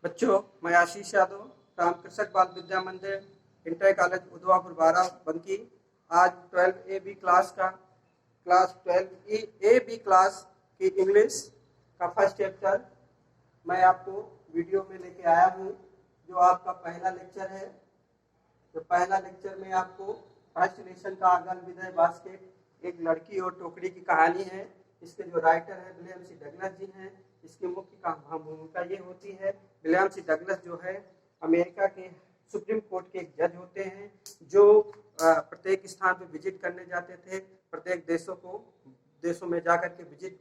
बच्चों, मैं आशीष यादव, राम कृषक बाल विद्या मंदिर, इंटर कॉलेज उदवापुर बाराबंकी। आज 12 ए बी क्लास का क्लास 12 ए बी क्लास की इंग्लिश का फर्स्ट चैप्टर मैं आपको वीडियो में लेके आया हूँ, जो आपका पहला लेक्चर है। तो पहला लेक्चर में आपको फर्स्ट लेसन का अगल विदय बास्केट, एक लड़की और टोकरी की कहानी है। इसके जो राइटर है विलियम सी डगलस जी हैं। इसकी मुख्य भूमिका ये होती है, विलियम सी डगलस जो है अमेरिका के सुप्रीम कोर्ट के एक जज होते हैं, जो प्रत्येक स्थान पे विजिट करने जाते थे, प्रत्येक देशों में जाकर के विजिट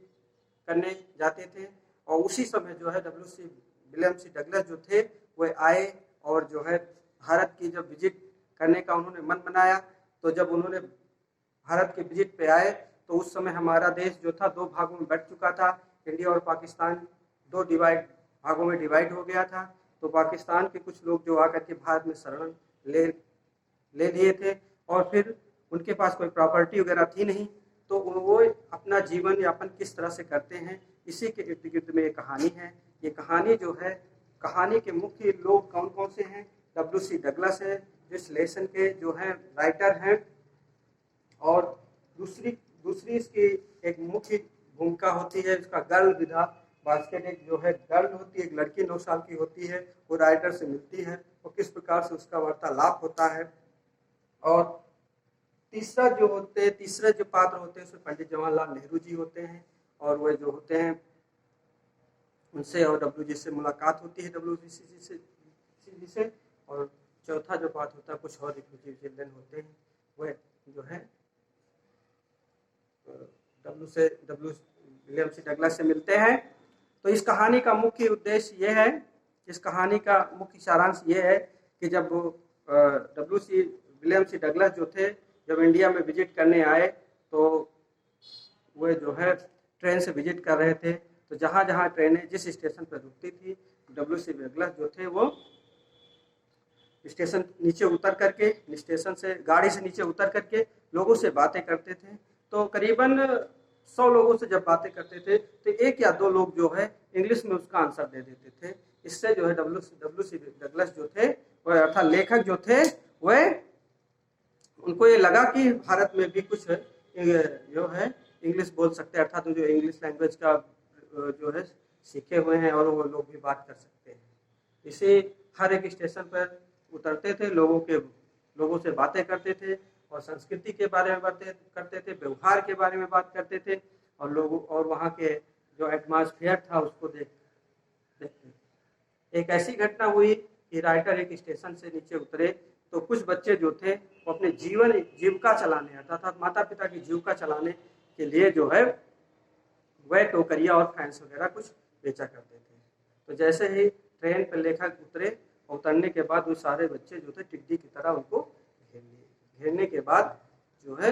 करने जाते थे। और उसी समय जो है विलियम सी डगलस जो थे वो आए और जो है भारत की जब विजिट करने का उन्होंने मन बनाया, तो जब उन्होंने भारत के विजिट पे आए तो उस समय हमारा देश जो था दो भागों में बट चुका था। इंडिया और पाकिस्तान दो भागों में डिवाइड हो गया था। तो पाकिस्तान के कुछ लोग जो आकर के भारत में शरण ले लिए थे, और फिर उनके पास कोई प्रॉपर्टी वगैरह थी नहीं, तो वो अपना जीवन यापन किस तरह से करते हैं, इसी के इर्द गिर्द में ये कहानी है। ये कहानी जो है, कहानी के मुख्य लोग कौन कौन से हैं? डब्ल्यू सी डगलस है, जो इस लेसन के जो है राइटर हैं। और दूसरी इसकी एक मुख्य भूमिका होती है, इसका गर्ल विधा बास्केट। एक जो है गर्ल होती है, एक लड़की 9 साल की होती है, वो राइटर से मिलती है और किस प्रकार से उसका वार्तालाप होता है। और तीसरा जो पात्र होते हैं उसमें पंडित जवाहरलाल नेहरू जी होते हैं, और वह जो होते हैं उनसे और डब्ल्यू जी से मुलाकात होती है, डब्ल्यू जी से। और चौथा जो पात्र होता है, कुछ और रिफ्यूजी चिल्ड्रन होते हैं, वह जो है डब्ल्यू विलियम सी डगलस से मिलते हैं। तो इस कहानी का मुख्य उद्देश्य यह है, इस कहानी का मुख्य सारांश यह है कि जब विलियम सी डगलस जो थे, जब इंडिया में विजिट करने आए, तो वे जो है ट्रेन से विजिट कर रहे थे। तो जहाँ जहाँ ट्रेनें जिस स्टेशन पर रुकती थी, डब्ल्यू सी डगलस जो थे वो स्टेशन नीचे उतर करके, स्टेशन से गाड़ी से नीचे उतर करके लोगों से बातें करते थे। तो करीबन 100 लोगों से जब बातें करते थे तो एक या दो लोग जो है इंग्लिश में उसका आंसर दे देते थे। इससे जो है डब्ल्यू सी डगलस जो थे, वह अर्थात लेखक जो थे, वह उनको ये लगा कि भारत में भी कुछ जो है इंग्लिश बोल सकते हैं, अर्थात जो इंग्लिश लैंग्वेज का जो है सीखे हुए हैं और वो लोग भी बात कर सकते हैं। इसे हर एक स्टेशन पर उतरते थे, लोगों से बातें करते थे और संस्कृति के बारे में बातें करते थे, व्यवहार के बारे में बात करते थे, और वहाँ के जो एटमॉस्फेयर था उसको देखते थे। एक ऐसी घटना हुई कि राइटर एक स्टेशन से नीचे उतरे, तो कुछ बच्चे जो थे वो अपने जीविका चलाने, अर्थात माता पिता की जीविका चलाने के लिए जो है वह टोकरिया और फैंस वगैरह कुछ बेचा करते थे। तो जैसे ही ट्रेन पर लेखक उतरे, उतरने के बाद वो सारे बच्चे जो थे टिड्डी की तरह उनको घेर लिए। घेरने के बाद जो है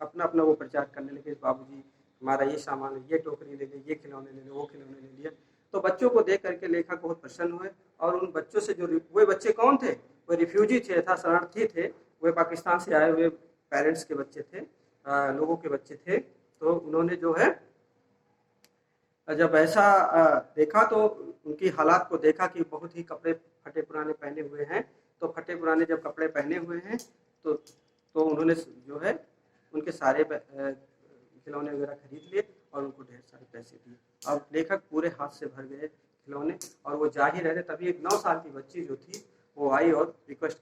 अपना अपना वो प्रचार करने लगे, बाबूजी हमारा ये सामान है, ये टोकरी ले ले, ये खिलौने ले ले, वो खिलौने ले लिए। तो बच्चों को देख करके लेखक बहुत प्रसन्न हुए, और उन बच्चों से जो वे बच्चे कौन थे? वो रिफ्यूजी थे, था शरणार्थी थे, वे पाकिस्तान से आए हुए पेरेंट्स के बच्चे थे, लोगों के बच्चे थे। तो उन्होंने जो है जब ऐसा देखा, तो उनकी हालात को देखा कि बहुत ही कपड़े फटे पुराने पहने हुए हैं। तो फटे पुराने जब कपड़े पहने हुए हैं तो उन्होंने जो है उनके सारे खिलौने वगैरह खरीद लिए और उनको ढेर सारे पैसे दिए। अब लेखक पूरे हाथ से भर गए खिलौने, और वो जा ही रहे। तभी एक 9 साल की बच्ची जो थी वो आई और रिक्वेस्ट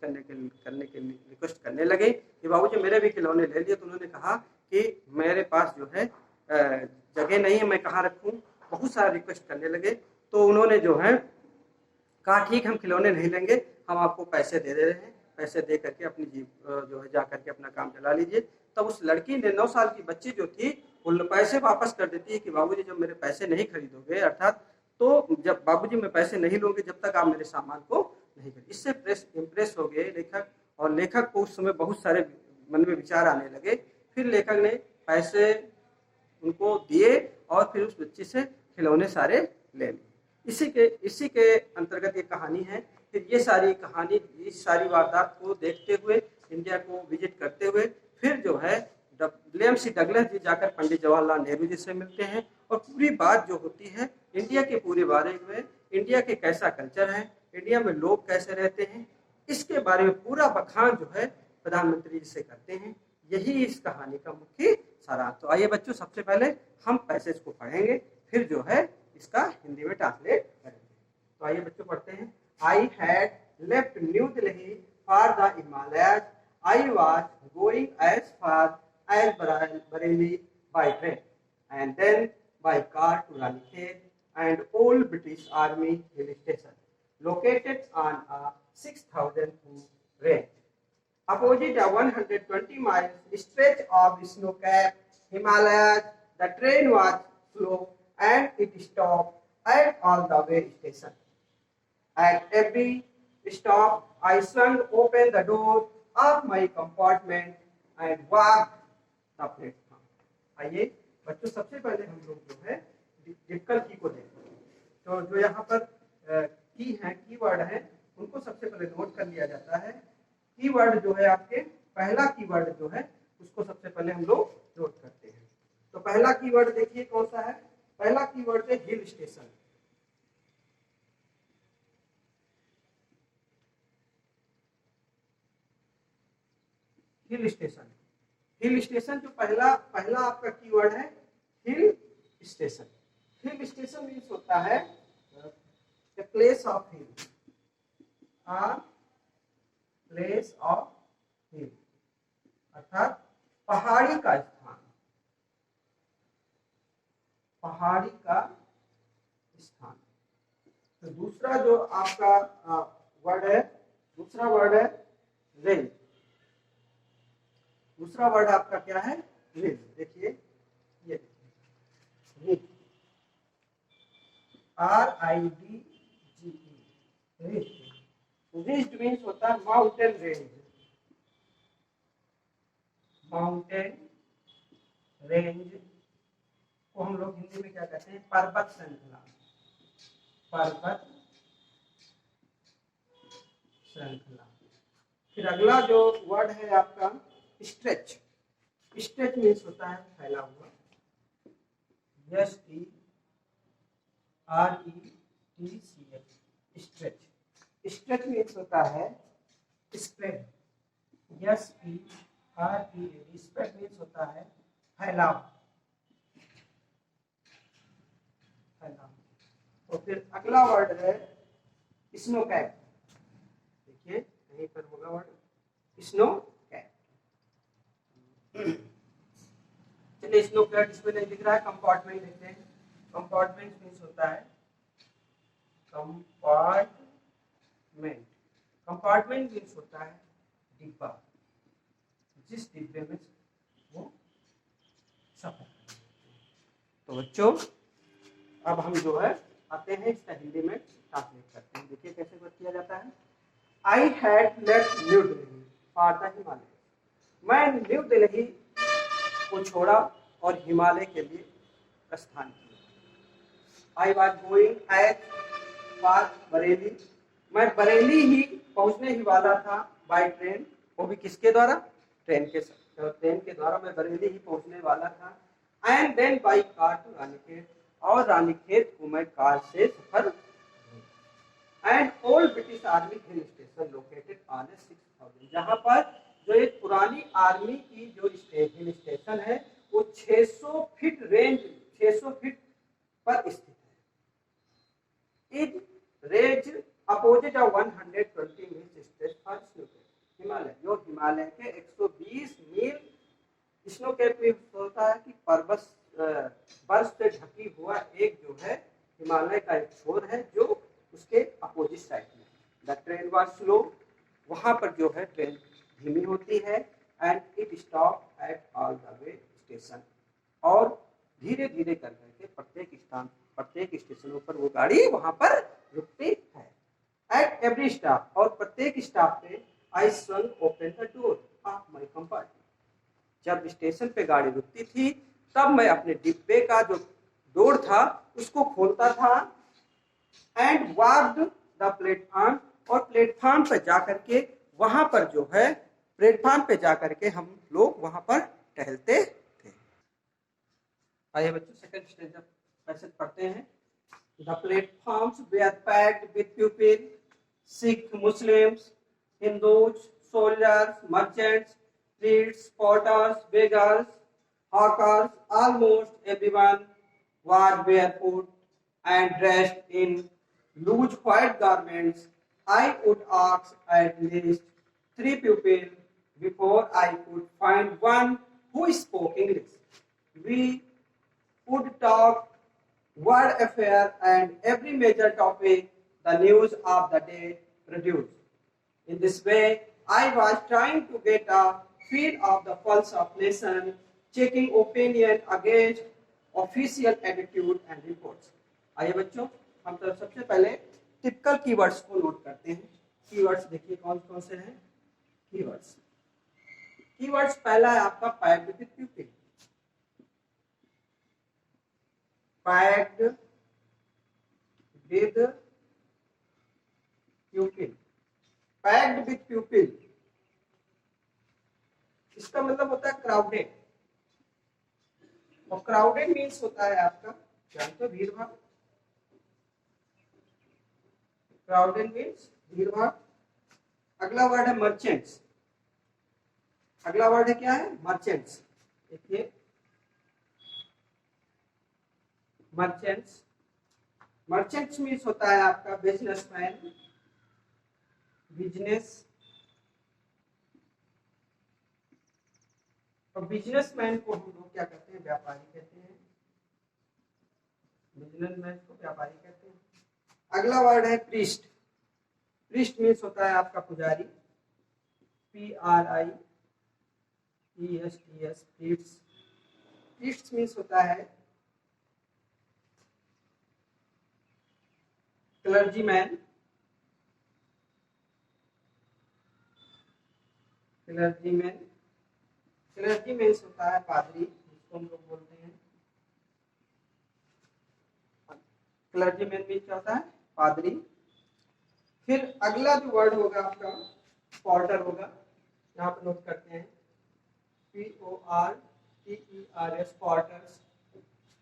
करने लगे कि बाबूजी मेरे भी खिलौने ले लिए। तो उन्होंने कहा कि मेरे पास जो है जगह नहीं है, मैं कहाँ रखूँ। बहुत सारा रिक्वेस्ट करने लगे। तो उन्होंने जो है कहा ठीक हम खिलौने नहीं लेंगे, हम आपको पैसे दे रहे हैं, पैसे दे करके अपनी जो है जा करके अपना काम चला लीजिए। तब उस लड़की ने, 9 साल की बच्ची जो थी, वो पैसे वापस कर देती है कि बाबूजी जब मेरे पैसे नहीं खरीदोगे, अर्थात तो जब बाबूजी मैं पैसे नहीं लूंगी जब तक आप मेरे सामान को नहीं खरीद। इससे इम्प्रेस हो गए लेखक, और लेखक को उस समय बहुत सारे मन में विचार आने लगे। फिर लेखक ने पैसे उनको दिए और फिर उस बच्ची से खिलौने सारे ले लिए। इसी के अंतर्गत ये कहानी है। फिर ये सारी वारदात को देखते हुए, इंडिया को विजिट करते हुए, फिर जो है विलियम सी डगलस जी जाकर पंडित जवाहरलाल नेहरू जी से मिलते हैं, और पूरी बात जो होती है इंडिया के पूरे बारे में इंडिया के कैसा कल्चर है, इंडिया में लोग कैसे रहते हैं, इसके बारे में पूरा बखान जो है प्रधानमंत्री जी से करते हैं। यही इस कहानी का मुख्य सारांश। तो आइए बच्चों, सबसे पहले हम पैसेज को पढ़ेंगे, फिर जो है इसका हिंदी में ट्रांसलेट करेंगे। तो आइए बच्चों पढ़ते हैं। I had left New Delhi for the Himalayas. I was going as far as Bareilly by train and then by car to Ranikhet and old British Army hill station located on a 6,000 foot range. Opposite a 120 miles stretch of snow-capped Himalayas, the train was slow and it stopped at all the way station. At every stop, I swung open the door of my compartment and walked the platform. आइए बच्चों, सबसे पहले हम लोग जो है difficult की को देखते हैं। तो जो यहाँ पर की है, कीवर्ड है, उनको सबसे पहले नोट कर लिया जाता है। कीवर्ड जो है आपके, पहला कीवर्ड जो है उसको सबसे पहले हम लोग नोट करते हैं। तो पहला कीवर्ड देखिए कौन सा है। पहला कीवर्ड है hill station. Hill station, hill station जो पहला आपका कीवर्ड है hill station. Hill station means होता है place of hill, place of hill अर्थात पहाड़ी का स्थान, पहाड़ी का स्थान। तो दूसरा जो आपका वर्ड है, दूसरा वर्ड है रेंज। दूसरा वर्ड आपका क्या है, रिज। देखिए ये ridge, RIDGE, ridge. Ridge means होता है माउंटेन रेंज, माउंटेन रेंज को हम लोग हिंदी में क्या कहते हैं, पर्वत श्रृंखला, पर्वत श्रृंखला। फिर अगला जो वर्ड है आपका स्ट्रेच। स्ट्रेच मीन्स होता है फैला हुआ, STRETCH, स्ट्रेच। स्ट्रेच मीन्स होता है स्प्रेड, SPREAD, स्प्रेड मीन्स होता है फैलाव, फैलाव। तो फिर अगला वर्ड है स्नो कैप। देखिए यहीं पर होगा वर्ड स्नो कैप। चलिए स्नो कैप इसमें नहीं दिख रहा है, कंपार्टमेंट देखते हैं। कंपार्टमेंट मीन्स होता है कंपार्टमेंट। कंपार्टमेंट मीन्स होता है डिब्बा, जिस डिब्बे में वो सफर। तो बच्चों अब हम जो है आते हैं इसका हिंदी में ट्रांसलेट करते हैं। देखिए कैसे बात किया जाता है। आई had left New Delhi for the Himalaya. मैं न्यू दिल्ली को छोड़ा और हिमालय के लिए प्रस्थान किया। I was going as far Bareilly. मैं बरेली ही पहुंचने ही वाला था बाय ट्रेन, वो भी किसके द्वारा, ट्रेन के साथ। तो ट्रेन के द्वारा मैं बरेली ही पहुंचने वाला था। And then by car to Ranikhet, और रानीखेत को मैं कार से सफर। And old British army hill station located on 6,000, जहां पर जो एक पुरानी आर्मी की जो हिल स्टेशन है वो 600 फीट रेंज, 600 फीट पर स्थित है। In range opposite 120 mile stretch for snow cap Himalaya, जो हिमालय के 120 मील स्नो कैप में होता है कि पर्वत बर्फ से ढकी हुआ एक जो है हिमालय का एक छोर है जो उसके अपोजिट साइड में। द ट्रेन वाज स्लो, वहां पर जो है ट्रेन धीमी होती है। And it stop at all the way station, और धीरे धीरे कर करके प्रत्येक स्टेशनों पर वो गाड़ी वहां पर रुकती है। एट एवरी स्टॉप, और प्रत्येक स्टॉप पे I swung open the door of my compartment. जब स्टेशन पे गाड़ी रुकती थी तब मैं अपने डिब्बे का जो डोर था उसको खोलता था। एंड वॉक्ड द प्लेटफॉर्म, और प्लेटफॉर्म पे जाकर के वहां पर जो है प्लेटफॉर्म पे जाकर के हम लोग वहां पर टहलते थे। आइए बच्चों सेकंड स्टेज पैसेज पढ़ते हैं। The platforms were packed with people, Sikh, Muslims, Hindus, soldiers, merchants, priests, porters, beggars, hawkers, almost everyone was barefoot and dressed in loose white garments. I would ask at least three people before I could find one who spoke English. We would talk word affair and every major topic the news of the day produced. In this way, I was trying to get a feel of the pulse of nation, checking opinion against official attitude and reports. आइए बच्चों, हम तो सबसे पहले typical keywords को note करते हैं। Keywords देखिए कौन कौन से हैं। कीवर्ड्स कीवर्ड्स पहला है आपका packed with प्यूपिल। Packed with प्यूपिल। Packed with प्यूपिल इसका मतलब होता है क्राउडेड, और क्राउडेड मीन्स होता है आपका जानते हो भीड़ भाड़। क्राउडेड मीन्स भीड़ भाड़। अगला वर्ड है मर्चेंट्स। अगला वर्ड है क्या है? मर्चेंट्स। देखिए मर्चेंट्स। मर्चेंट्स मीन्स होता है आपका बिजनेसमैन, बिजनेस। और बिजनेसमैन को हम लोग क्या कहते हैं? व्यापारी कहते हैं। बिजनेसमैन को व्यापारी कहते हैं। अगला वर्ड है प्रीस्ट। प्रीस्ट मीन्स होता है आपका पुजारी, PRIESTS। प्रीस्ट। प्रीस्ट मीन्स होता है क्लर्जीमैन। क्लर्जीमैन। क्लर्जी मीन्स होता है पादरी, जिसको हम लोग बोलते हैं। क्लर्जी मैन मीन्स क्या होता है? पादरी। फिर अगला जो वर्ड होगा आपका पॉर्टर होगा। यहाँ पे नोट करते हैं PORTERS। पॉर्टर्स।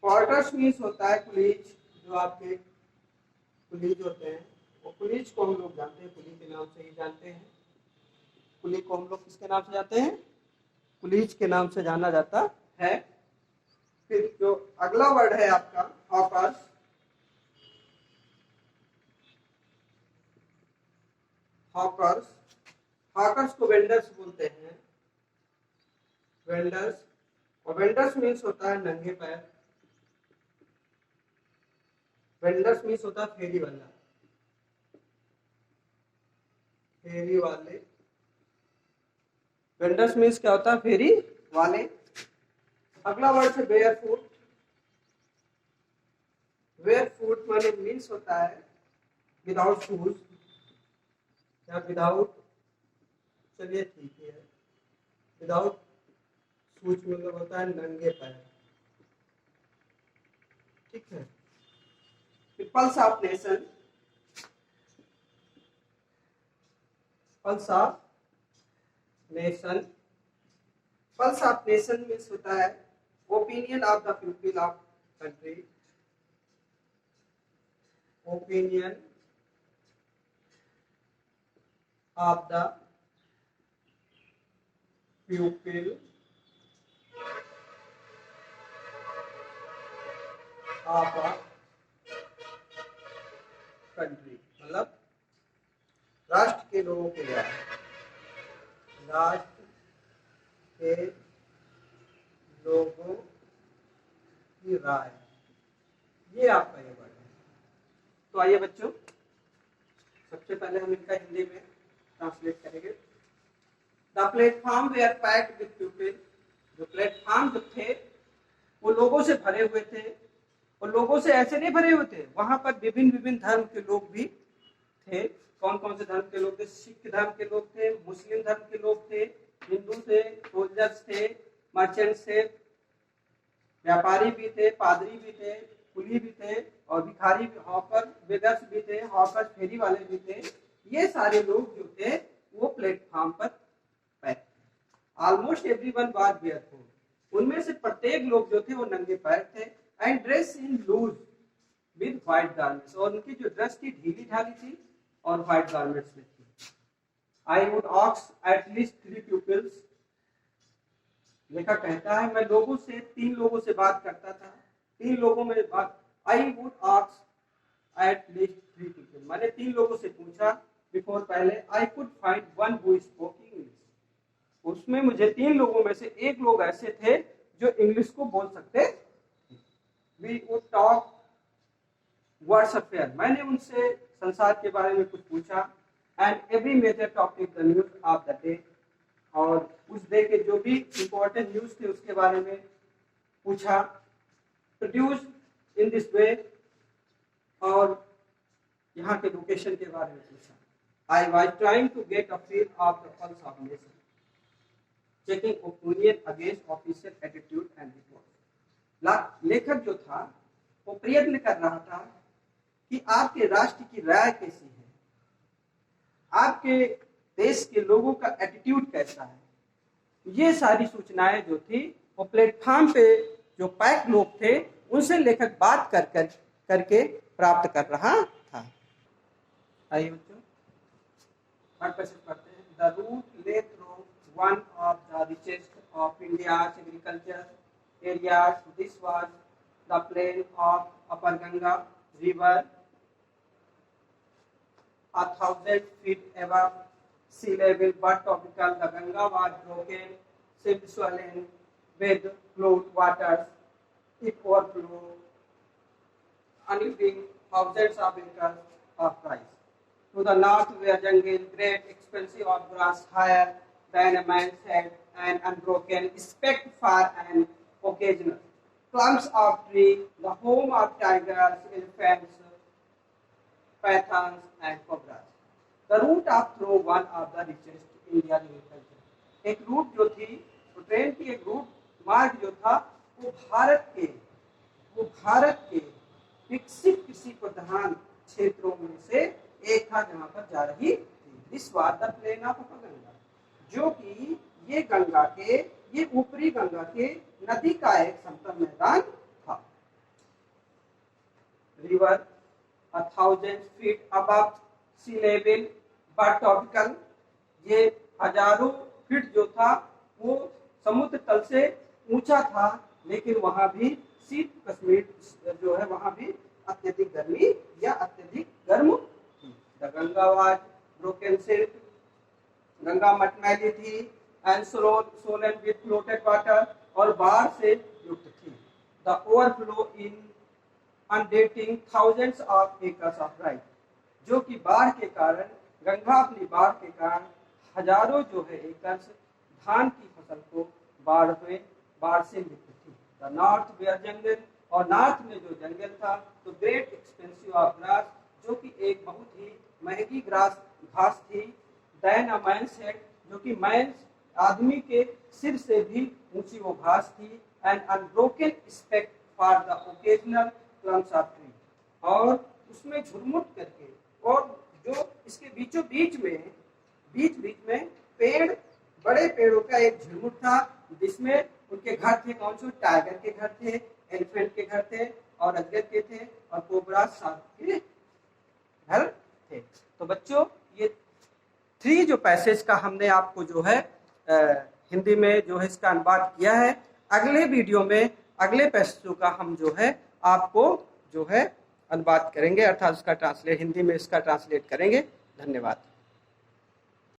पॉर्टर्स मीन्स होता है पुलिस। जो आपके पुलिस होते हैं, वो पुलिस को हम लोग जानते हैं, पुलिस के नाम से ही जानते हैं। पुलिस को हम लोग किसके नाम से जानते हैं? पुलिस के नाम से जाना जाता है। फिर जो अगला वर्ड है आपका हॉकर्स। हॉकर्स। हॉकर्स को वेंडर्स बोलते हैं। वेंडर्स। और वेंडर्स मीन्स होता है नंगे पैर। वेंडर्स मीन्स होता है फेरी वाला, फेरी वाले। वेंडर्स मीन्स क्या होता है? फेरी वाले। अगला वर्ड है बेयर फूट। बेयर फूट माने मीन्स होता है विदाउट शूज या विदाउट, चलिए ठीक है, विदाउट शूज मतलब होता है नंगे पैर। ठीक है। Pulse of nation. Pulse of nation. Pulse of nation means होता है opinion of the people of country. Opinion of the people of a country, मतलब राष्ट्र के लोगों के लिए। राष्ट्र के लोगों की राय, ये आपका ये वर्ड है। तो आइए बच्चों, सबसे पहले हम इनका हिंदी में ट्रांसलेट करेंगे। The platform were packed with people. जो प्लेटफॉर्म जो थे वो लोगों से भरे हुए थे, और लोगों से ऐसे नहीं भरे हुए थे, वहां पर विभिन्न विभिन्न धर्म के लोग भी थे। कौन कौन से धर्म के लोग थे? सिख धर्म के लोग थे, मुस्लिम धर्म के लोग थे, हिंदू थे, सोल्जर्स थे, मर्चेंट्स थे, व्यापारी भी थे, पादरी भी थे, कुली भी थे, और भिखारी भी, हॉकर बेगर्स भी थे, हॉकर फेरी वाले भी थे। ये सारे लोग जो थे वो प्लेटफॉर्म पर pack. Almost everyone was barefoot. उनमें से प्रत्येक लोग जो थे वो नंगे पैर थे। And dress in loose. With white garments, और उनकी जो ड्रेस थी ढीली ढाली थी और व्हाइट गारमेंट्स में थी। I would ask at least 3 pupils, लेखक कहता है मैं लोगों से 3 लोगों से बात करता था, 3 लोगों में बात, I would ask at least 3 people, मैंने 3 लोगों से पूछा बिफोर पहले, I could find one who spoke English, उसमें मुझे 3 लोगों में से एक लोग ऐसे थे जो इंग्लिश को बोल सकते थे। We would talk words affair, मैंने उनसे संसार के बारे में कुछ पूछा, and every major topic the news of the day, और उस डे के जो भी इंपॉर्टेंट न्यूज थे उसके बारे में पूछा, प्रोड्यूस इन दिस वे, और यहाँ के लोकेशन के बारे में पूछा। I was trying to get a feel of the pulse of nation, checking opinion against official attitude and report. लेखक जो था वो प्रयत्न कर रहा था कि आपके राष्ट्र की राय कैसी है, आपके देश के लोगों का एटीट्यूड कैसा है, ये सारी सूचनाएं जो थी वो प्लेटफॉर्म पे जो पैक लोग थे उनसे लेखक बात करके प्राप्त कर रहा था। आइए बच्चों पढ़ते हैं। द रूट ले through one of the richest of India's agriculture areas. This was the plain of Upper Ganga river, 1,000 feet above sea level, but topical the Ganga was broken, ships swollen with flood waters. It overflowed, unleashing thousands of acres of rice. To the north were jungle, great expanse of grass higher than a man's head, and unbroken, except for an occasional clumps of tree, the home of tigers, elephants, pythons, and cobras. The route of through one of the richest Indian agriculture. एक root जो थी, तो train की एक root मार्ग जो था, वो भारत के विकसित कृषि प्रधान क्षेत्रों में से एक था जहां पर जा रही थी। This was the plain of Ganga, जो कि ये ऊपरी गंगा के नदी का एक समतल मैदान था। River 1,000 feet above sea level, but topical, ये हजारों फीट जो था वो समुद्र तल से ऊंचा था, लेकिन वहां भी शीत कश्मीर जो है वहां भी अत्यधिक गर्मी या अत्यधिक गर्म थी। The Ganga was broken silk, Ganga मटमैली थी, and swollen with floated water, और बाढ़ से युक्त थी। The overflow in inundating thousands of acres of rice, जो कि बाढ़ के कारण, गंगा अपनी बाढ़ के कारण हजारों जो है एकर्स धान की फसल को बाढ़ से लिप्त थी। द नॉर्थ वेयर जंगल, और नॉर्थ में जो जंगल था, तो ग्रेट एक्सपेंसिव ऑफ ग्रास, जो कि एक बहुत ही महंगी घास थी। देन अ मैन्स हेड, जो कि मैन्स आदमी के सिर से भी ऊंची वो घास थी। And unbroken except for the occasional clumps of tree, और उसमें झुरमुट करके, और जो इसके बीचों बीच में पेड़, बड़े पेड़ों का एक झुरमुट था, जिसमें उनके घर थे, कौन से, टाइगर के घर थे, एलिफेंट के घर थे, और अजगर के थे, और कोबरा सांप के घर थे। तो बच्चों ये 3 जो पैसेज का हमने आपको जो है हिंदी में जो है इसका अनुवाद किया है। अगले वीडियो में अगले पैसेजों का हम जो है आपको जो है अनुवाद करेंगे, अर्थात उसका हिंदी में इसका ट्रांसलेट करेंगे। धन्यवाद।